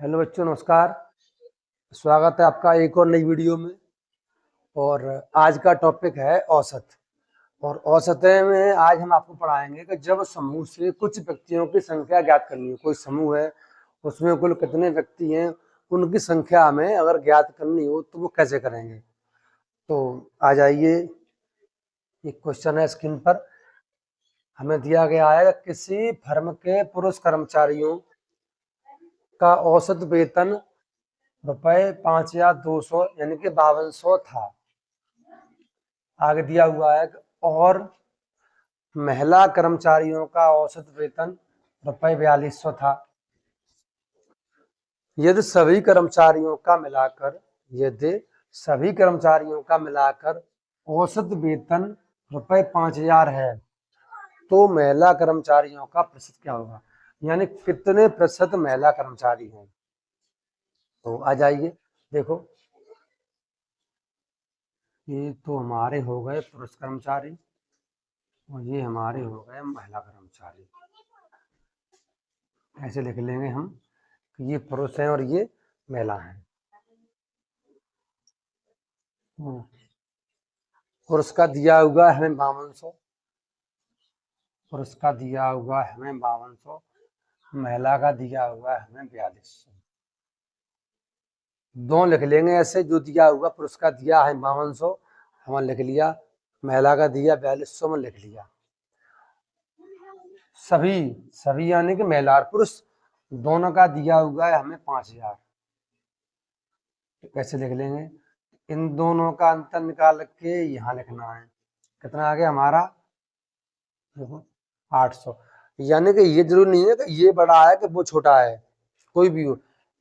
Hello बच्चों, नमस्कार। स्वागत है आपका एक और नई वीडियो में। और आज का टॉपिक है औसत। और औसत में आज हम आपको पढ़ाएंगे कि जब समूह से कुछ व्यक्तियों की संख्या ज्ञात करनी है। कोई समूह है, उसमें कुल कितने व्यक्ति हैं, उनकी संख्या हमें अगर ज्ञात करनी हो तो वो कैसे करेंगे। तो आ जाइए, एक क्वेश्चन है स्क्रीन पर। हमें दिया गया है किसी फर्म के पुरुष कर्मचारियों का औसत वेतन ₹5200 यानी कि 5200 था। आगे दिया हुआ है और महिला कर्मचारियों का औसत वेतन ₹4200 था। यदि सभी कर्मचारियों का मिलाकर औसत वेतन ₹5000 है तो महिला कर्मचारियों का प्रतिशत क्या होगा, यानी कितने प्रतिशत महिला कर्मचारी हैं। तो आ जाइए, देखो, ये तो हमारे हो गए पुरुष कर्मचारी और ये हमारे हो गए महिला कर्मचारी। ऐसे लिख लेंगे हम कि ये पुरुष हैं और ये महिला हैं। पुरुष का दिया हुआ है हमें 5200, महिला का दिया हुआ है हमें 4200। दोनों लिख लेंगे ऐसे, जो दिया हुआ पुरुष का दिया है 5200 हमने लिख लिया, महिला का दिया 4200 में लिख लिया। सभी यानी कि महिला और पुरुष दोनों का दिया हुआ है हमें 5000। तो कैसे लिख लेंगे, इन दोनों का अंतर निकाल के यहाँ लिखना है। कितना आ गया हमारा, देखो 800। यानी कि ये जरूरी नहीं है कि ये बड़ा है कि वो छोटा है, कोई भी हो,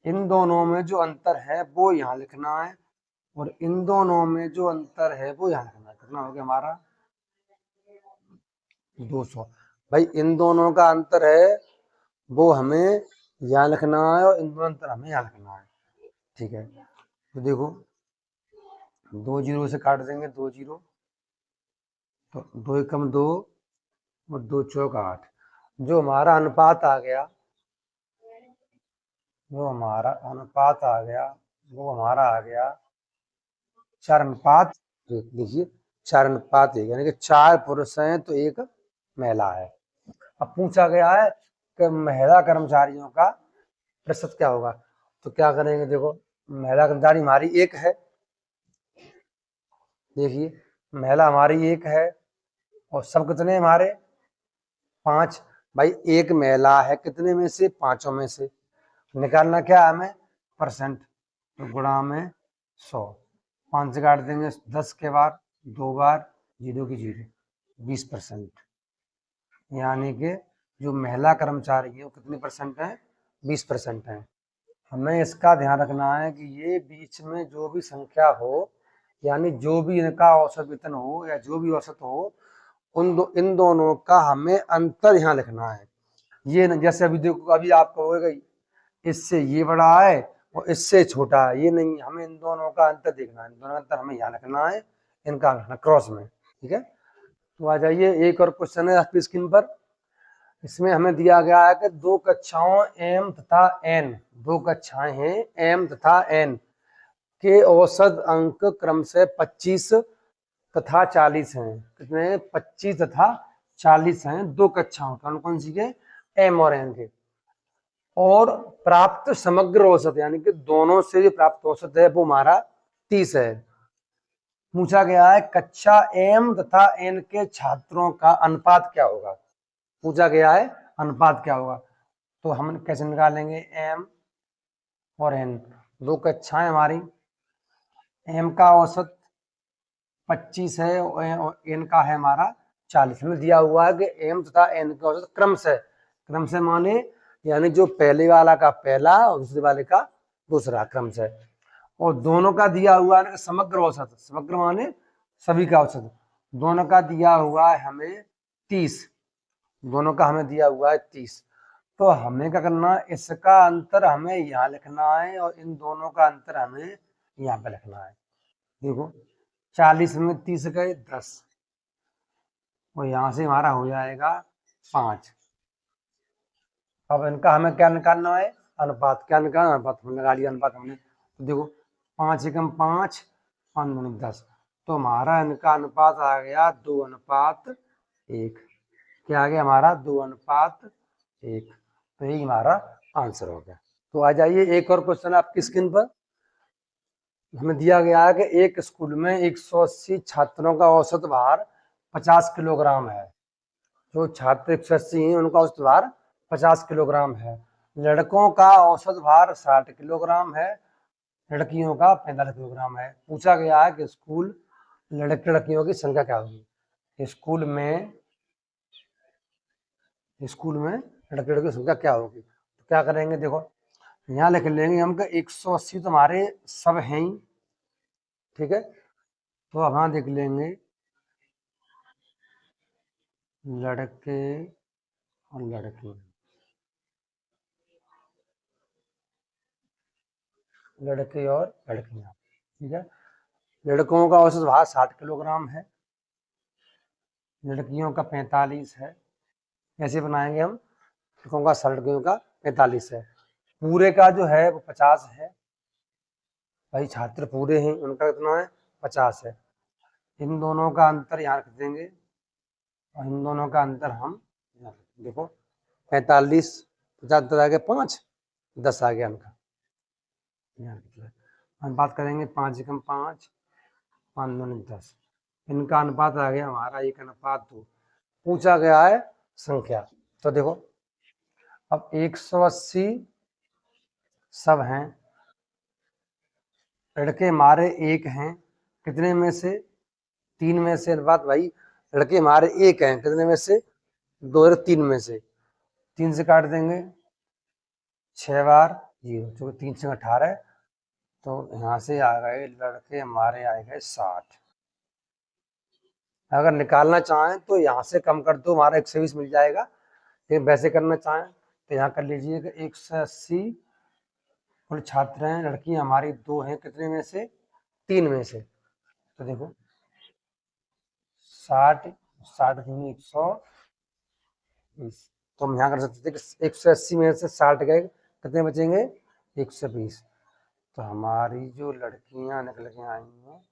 इन दोनों में जो अंतर है वो यहाँ लिखना है और इन दोनों में जो अंतर है वो यहाँ लिखना है। कितना हो गया हमारा 200। भाई इन दोनों का अंतर है वो हमें यहाँ लिखना है और इन दोनों अंतर हमें यहाँ लिखना है। ठीक है, तो देखो 2 जीरो से काट देंगे, 2 जीरो, तो 2 एकम 2 और 2 चौक 8। जो हमारा अनुपात आ गया वो हमारा आ गया 4:1। देखिए 4:1, यानी कि 4 पुरुष हैं तो 1 महिला है। अब पूछा गया है कि महिला कर्मचारियों का प्रतिशत क्या होगा। तो क्या करेंगे, देखो महिला कर्मचारी हमारी 1 है, देखिए महिला हमारी 1 है और सब कितने हमारे 5। भाई 1 महिला है कितने में से, 5 में से। निकालना क्या हमें, परसेंट, तो गुणा में 100। 5 से काट देंगे 10 के बार, 2 बार, 0 की 0, 20%। यानी कि जो महिला कर्मचारी है वो कितने परसेंट है, 20% है। हमें इसका ध्यान रखना है कि ये बीच में जो भी संख्या हो, यानी जो भी इनका औसत वेतन हो या जो भी औसत हो, इन दोनों का हमें अंतर यहाँ लिखना है। ये जैसे अभी देखो, अभी आप कहोगे इससे ये बड़ा है और इससे छोटा है, ये नहीं, हमें इन दोनों का अंतर देखना है। इन दोनों का अंतर हमें यहाँ लिखना है, इनका लिखना क्रॉस में। ठीक है, तो आ जाइए, एक और क्वेश्चन है आपकी स्क्रीन पर। इसमें हमें दिया गया है कि 2 कक्षाओं एम तथा एन, 2 कक्षाएं हैं एम तथा एन के औसत अंक क्रम से 25 तथा 40 हैं। कितने, 25 तथा 40 हैं 2 कक्षाओं, कौन कौन सी के, एम और एन के। और प्राप्त समग्र औसत, यानी कि दोनों से जो प्राप्त औसत है वो हमारा 30 है। पूछा गया है कक्षा एम तथा एन के छात्रों का अनुपात क्या होगा। पूछा गया है अनुपात क्या होगा, तो हम कैसे निकालेंगे, एम और एन, 2 कक्षाएं हमारी, एम का औसत 25 है और एन का है हमारा 40। हमें दिया हुआ है कि एम तथा एन का औसत क्रम से माने, यानी जो पहले वाला का पहला और दूसरे वाले का दूसरा क्रम से। और दोनों का दिया हुआ है समग्र औसत, समग्र माने सभी का औसत, दोनों का दिया हुआ है हमें 30, दोनों का हमें दिया हुआ है 30। तो हमें क्या करना है, इसका अंतर हमें यहाँ लिखना है और इन दोनों का अंतर हमें यहाँ पे लिखना है। देखो 40 में 30 गए 10 और यहाँ से हमारा हो जाएगा 5। अब इनका हमें क्या निकालना है, अनुपात, क्या निकाला अनुपात, हमने लगा लिया अनुपात हमने। तो देखो 5 एकम 5, 5 दूनी 10, तो हमारा इनका अनुपात आ गया 2:1। क्या आ गया हमारा 2:1, तो यही हमारा आंसर हो गया। तो आ जाइए एक और क्वेश्चन आपकी स्क्रीन पर। हमें दिया गया है कि एक स्कूल में 180 छात्रों का औसत भार 50 किलोग्राम है। जो छात्र 180 हैं उनका औसत भार 50 किलोग्राम है। लड़कों का औसत भार 60 किलोग्राम है, लड़कियों का 45 किलोग्राम है। पूछा गया है कि स्कूल लड़के लड़कियों की संख्या क्या होगी। स्कूल में लड़के लड़कियों की संख्या क्या होगी। तो क्या करेंगे, देखो यहाँ लिख लेंगे हम कि 180 तो हमारे सब हैं ही, ठीक है। तो अब हाँ देख लेंगे लड़के और लड़कियां, लड़के और लड़कियां, ठीक है। लड़कों का औसत भार 60 किलोग्राम है, लड़कियों का 45 है। कैसे बनाएंगे हम, लड़कों का 60, लड़कियों का 45 है। पूरे का जो है वो 50 है, भाई छात्र पूरे हैं उनका कितना है 50 है। इन दोनों का अंतर यहाँ रख देंगे और इन दोनों का अंतर हम देखो 45, 50 आ गया 5, 10 आ गया इनका। हम बात करेंगे 5 एकम 5, 5 दूनी 10, इनका अनुपात आ गया हमारा 1:2। पूछा गया है संख्या। तो देखो अब 180 सब हैं, लड़के हमारे एक हैं, कितने में से 3 में से। अनुपात भाई लड़के हमारे एक हैं, कितने में से 2 और 3 में से। 3 से काट देंगे 6 बार 0, चूंकि 3 से 18, तो यहाँ से आ गए लड़के हमारे आ गए 60। अगर निकालना चाहें तो यहाँ से कम कर दो, हमारा 120 मिल जाएगा। लेकिन वैसे करना चाहें तो यहाँ कर लीजिए कि 180 कुल छात्र हैं, लड़कियां हमारी 2 हैं, कितने में से 3 में से। तो देखो 60, 60 दूनी 120, तो हम यहाँ कर सकते थे कि 180 में से 60 गए, कितने बचेंगे 120। तो हमारी जो लड़कियां निकल के आई हैं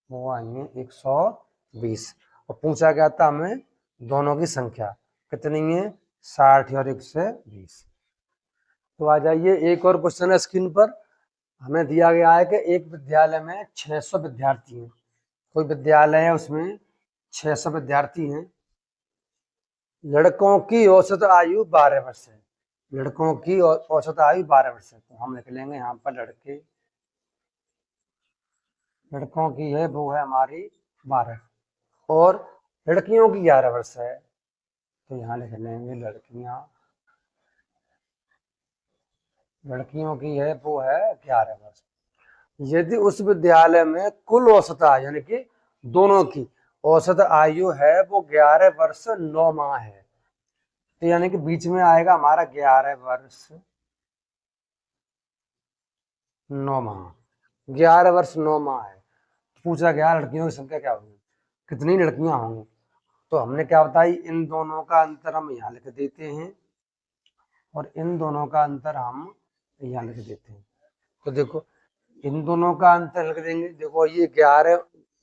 वो आई हैं 120। और पूछा गया था हमें दोनों की संख्या कितनी है, 60 और 120। तो आ जाइए एक और क्वेश्चन है स्क्रीन पर। हमें दिया गया है कि एक विद्यालय में 600 विद्यार्थी हैं। कोई विद्यालय है उसमें 600 विद्यार्थी हैं, लड़कों की औसत आयु 12 वर्ष है। लड़कों की औसत आयु 12 वर्ष है। तो हम लिख लेंगे यहाँ पर लड़कों की है वो है हमारी 12 और लड़कियों की 11 वर्ष है। तो यहाँ लिख लेंगे लड़कियों की है वो है 11 वर्ष। यदि उस विद्यालय में कुल औसत आयु यानी कि दोनों की औसत आयु है वो 11 वर्ष 9 माह है, तो यानी कि बीच में आएगा हमारा 11 वर्ष 9 माह। 11 वर्ष 9 माह है। पूछा गया लड़कियों की संख्या क्या होगी, कितनी लड़कियां होंगी। तो हमने क्या बताई, इन दोनों का अंतर हम यहाँ लिख देते हैं और इन दोनों का अंतर हम यहाँ लिख देते हैं। तो देखो इन दोनों का अंतर लिख देंगे। देखो ये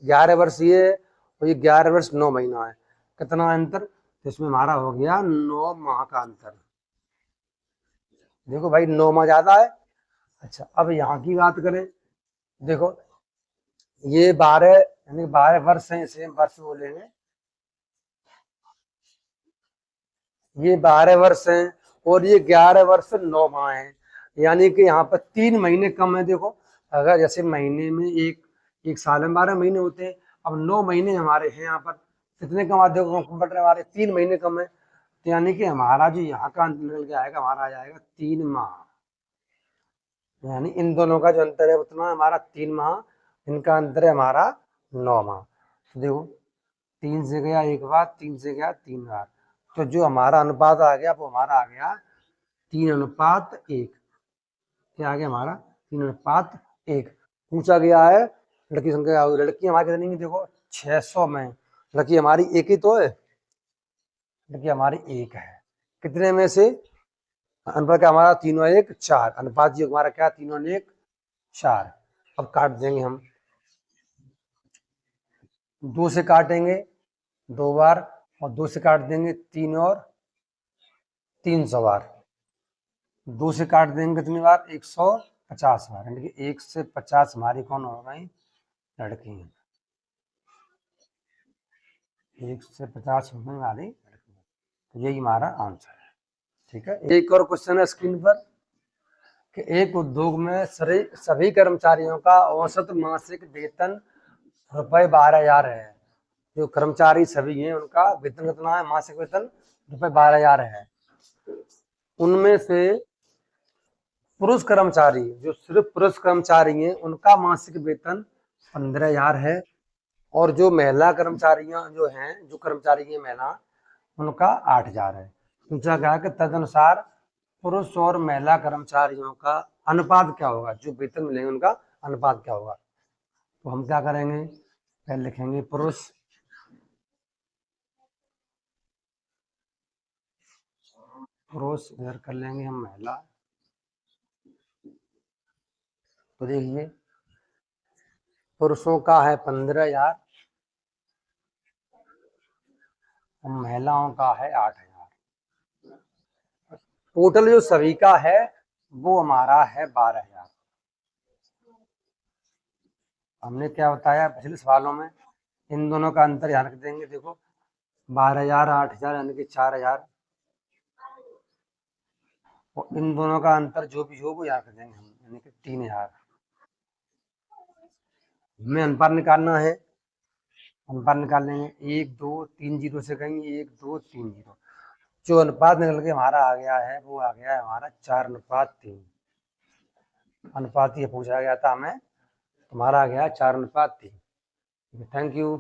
11 वर्ष ये और ये 11 वर्ष 9 महीना है, कितना अंतर, तो इसमें हमारा हो गया 9 माह का अंतर। देखो भाई 9 माह ज्यादा है। अच्छा अब यहाँ की बात करें, देखो ये 12 यानी 12 वर्ष है, सेम वर्ष बोलेंगे, ये 12 वर्ष हैं और ये 11 वर्ष 9 माह है, यानी कि यहाँ पर 3 महीने कम है। देखो अगर जैसे महीने में एक साल में 12 महीने होते हैं, अब 9 महीने हमारे हैं यहाँ पर, कितने कम आते कंप्यूटर हमारे 3 महीने कम है, तो यानी कि हमारा जो यहाँ का अंतर निकल के आएगा हमारा आ जाएगा 3 माह। यानी इन दोनों का जो अंतर है उतना हमारा 3 माह, इनका अंतर है हमारा 9 माह। तो देखो 3 से गया एक बार, 3 से गया 3 बार, तो जो हमारा अनुपात आ गया वो हमारा आ गया 3:1। क्या आ गया हमारा 3:1। पूछा गया है लड़की संख्या, लड़की हमारी कितनी, देखो 600 में लड़की हमारी एक ही तो है, लड़की हमारी एक है, कितने में से अनुपात क्या हमारा 3:1:4, अनुपात योग हमारा क्या 3:1:4। अब काट देंगे हम, 2 से काटेंगे 2 बार, और 2 से काट देंगे 3 और 300 बार, 2 से काट देंगे कितनी बार 150 बार, यानी कि 1 से 50 हमारी कौन हो गई लड़की है, 1 से 50 हो गई हमारी लड़की। तो यही हमारा आंसर है। ठीक है, एक और क्वेश्चन है स्क्रीन पर कि एक उद्योग में सभी कर्मचारियों का औसत मासिक वेतन ₹12,000 है। जो कर्मचारी सभी हैं उनका वेतन कितना है, मासिक वेतन ₹12,000 है। उनमें से पुरुष कर्मचारी, जो सिर्फ पुरुष कर्मचारी हैं, उनका मासिक वेतन 15,000 है, और जो महिला कर्मचारियां जो हैं, जो कर्मचारी हैं महिला, उनका 8,000 है। दूसरा क्या है कि तदनुसार पुरुष और महिला कर्मचारियों का अनुपात क्या होगा, जो वेतन मिलेंगे उनका अनुपात क्या होगा। तो हम क्या करेंगे, पहले लिखेंगे पुरुष, इधर कर लेंगे हम महिला। तो देखिए पुरुषों का है 15,000 और महिलाओं का है 8,000। टोटल जो सभी का है वो हमारा है 12,000। हमने क्या बताया पिछले सवालों में, इन दोनों का अंतर ध्यान रख देंगे। देखो 12,000 8,000 यानी कि 4,000, और इन दोनों का अंतर जो भी हो वो याद रख देंगे हम, यानी कि 3,000। हमें अनुपात निकालना है, अनुपात निकाल लेंगे, 1 2 3 जीरो से कहेंगे 1 2 3 जीरो। जो अनुपात निकल के हमारा आ गया है वो आ गया है हमारा 4:3। अनुपात ये पूछा गया था हमें, हमारा आ गया 4:3। Thank you.